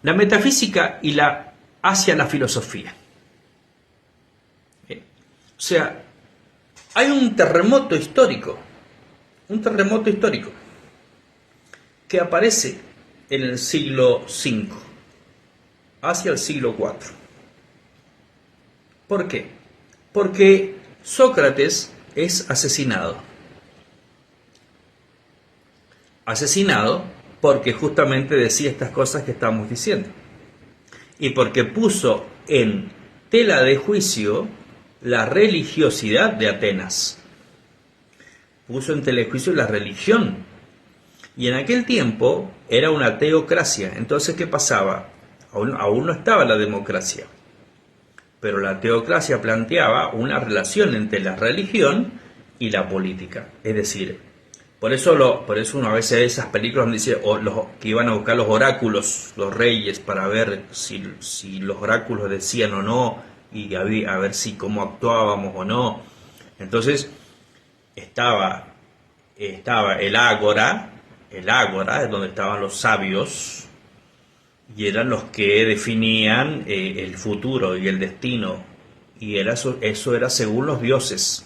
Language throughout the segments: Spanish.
la metafísica y hacia la filosofía. O sea, hay un terremoto histórico que aparece en el siglo V, hacia el siglo IV. ¿Por qué? Porque Sócrates es asesinado. Asesinado porque justamente decía estas cosas que estamos diciendo. Y porque puso en tela de juicio la religiosidad de Atenas. Puso en tela de juicio la religión. Y en aquel tiempo era una teocracia. Entonces, ¿qué pasaba? Aún no estaba la democracia. Pero la teocracia planteaba una relación entre la religión y la política. Es decir, por eso uno a veces ve esas películas donde dice que iban a buscar los oráculos, los reyes, para ver si los oráculos decían o no, y a ver si cómo actuábamos o no. Entonces estaba el ágora, es donde estaban los sabios, y eran los que definían el futuro y el destino, y eso era según los dioses.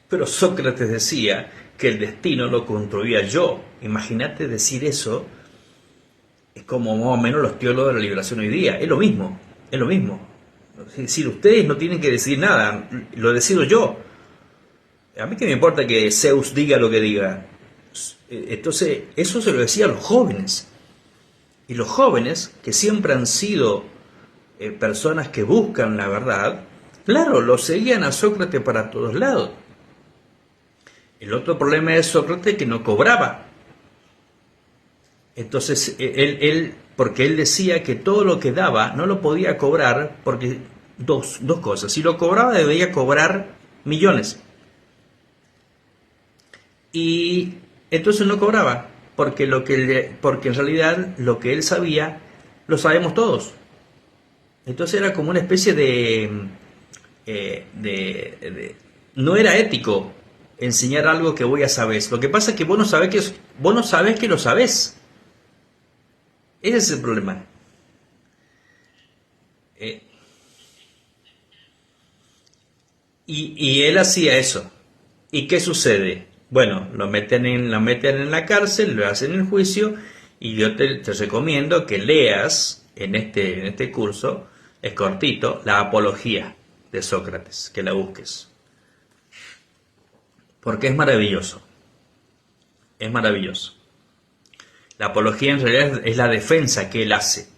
Pero Sócrates decía que el destino lo construía yo. Imagínate decir eso, es como más o menos los teólogos de la liberación hoy día. Es lo mismo. Es decir, ustedes no tienen que decidir nada, lo decido yo. A mí qué me importa que Zeus diga lo que diga. Entonces, eso se lo decía a los jóvenes. Y los jóvenes, que siempre han sido personas que buscan la verdad, claro, lo seguían a Sócrates para todos lados. El otro problema de Sócrates es que no cobraba. Entonces, porque él decía que todo lo que daba no lo podía cobrar, porque dos cosas. Si lo cobraba, debía cobrar millones. Y entonces no cobraba, porque en realidad lo que él sabía, lo sabemos todos. Entonces era como una especie no era ético enseñar algo que vos ya sabés. Lo que pasa es que vos no sabés que lo sabés. Ese es el problema. Y él hacía eso. ¿Y qué sucede? Bueno, lo meten en la cárcel, lo hacen el juicio, y yo te recomiendo que leas en este curso, es cortito, la Apología de Sócrates, que la busques. Porque es maravilloso. Es maravilloso. La apología en realidad es la defensa que él hace.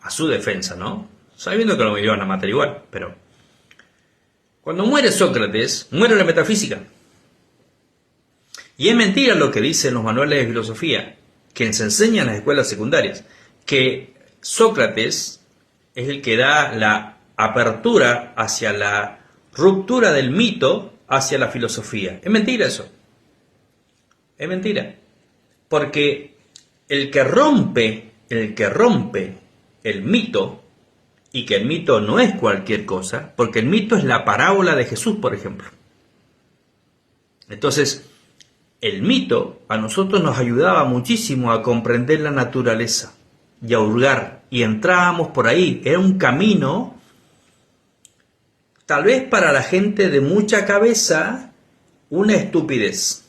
A su defensa, ¿no? Sabiendo que lo iban a matar igual, pero... Cuando muere Sócrates, muere la metafísica. Y es mentira lo que dicen los manuales de filosofía, que se enseñan en las escuelas secundarias, que Sócrates es el que da la apertura hacia la ruptura del mito hacia la filosofía. Es mentira eso. Es mentira. Porque el que rompe el mito, y que el mito no es cualquier cosa, porque el mito es la parábola de Jesús, por ejemplo. Entonces, el mito a nosotros nos ayudaba muchísimo a comprender la naturaleza y a hurgar, y entrábamos por ahí. Era un camino, tal vez para la gente de mucha cabeza, una estupidez,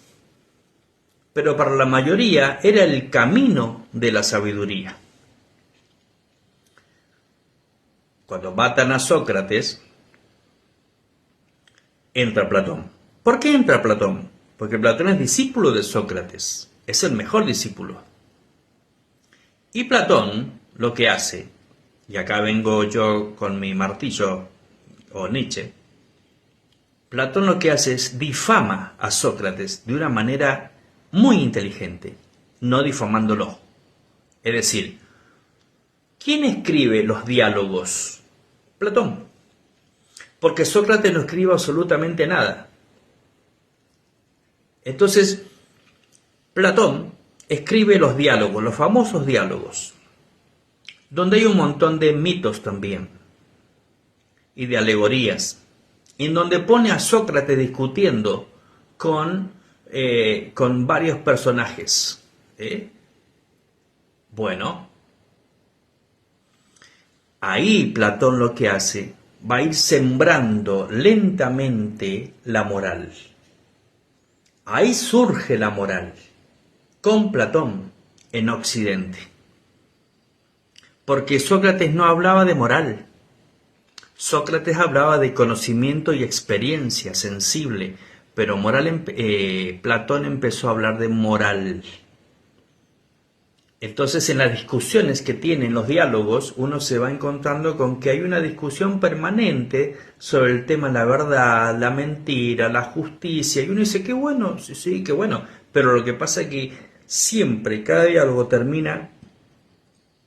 pero para la mayoría era el camino de la sabiduría. Cuando matan a Sócrates, entra Platón. ¿Por qué entra Platón? Porque Platón es discípulo de Sócrates, es el mejor discípulo. Y Platón lo que hace, y acá vengo yo con mi martillo o Nietzsche, Platón lo que hace es difama a Sócrates de una manera muy inteligente, no difamándolo. Es decir, ¿quién escribe los diálogos? Platón. Porque Sócrates no escribe absolutamente nada. Entonces, Platón escribe los diálogos, los famosos diálogos, donde hay un montón de mitos también, y de alegorías, en donde pone a Sócrates discutiendo con varios personajes. Bueno, ahí Platón lo que hace, va a ir sembrando lentamente la moral. Ahí surge la moral, con Platón, en Occidente. Porque Sócrates no hablaba de moral. Sócrates hablaba de conocimiento y experiencia sensible, pero Platón empezó a hablar de moral. Entonces, en las discusiones que tienen los diálogos, uno se va encontrando con que hay una discusión permanente sobre el tema de la verdad, la mentira, la justicia, y uno dice, qué bueno, sí, qué bueno, pero lo que pasa es que siempre, cada diálogo termina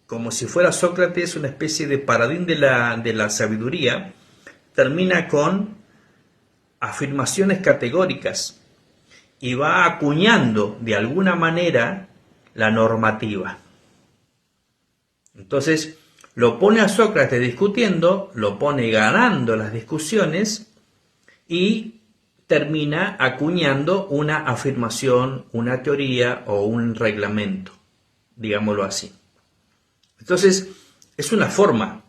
como si fuera Sócrates una especie de paladín de la sabiduría, termina con afirmaciones categóricas y va acuñando de alguna manera la normativa. Entonces lo pone a Sócrates discutiendo, lo pone ganando las discusiones y termina acuñando una afirmación, una teoría o un reglamento, digámoslo así. Entonces es una forma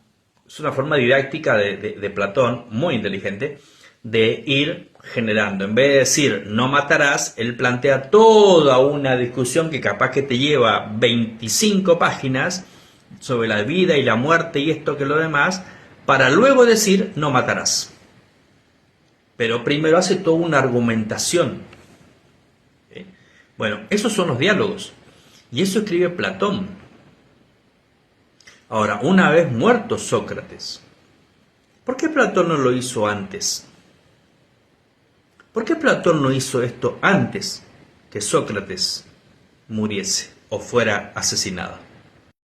didáctica de Platón, muy inteligente, de ir generando. En vez de decir no matarás, él plantea toda una discusión que capaz que te lleva 25 páginas sobre la vida y la muerte y esto que lo demás, para luego decir no matarás. Pero primero hace toda una argumentación. Bueno, esos son los diálogos. Y eso escribe Platón. Ahora, una vez muerto Sócrates, ¿por qué Platón no lo hizo antes? ¿Por qué Platón no hizo esto antes que Sócrates muriese o fuera asesinado?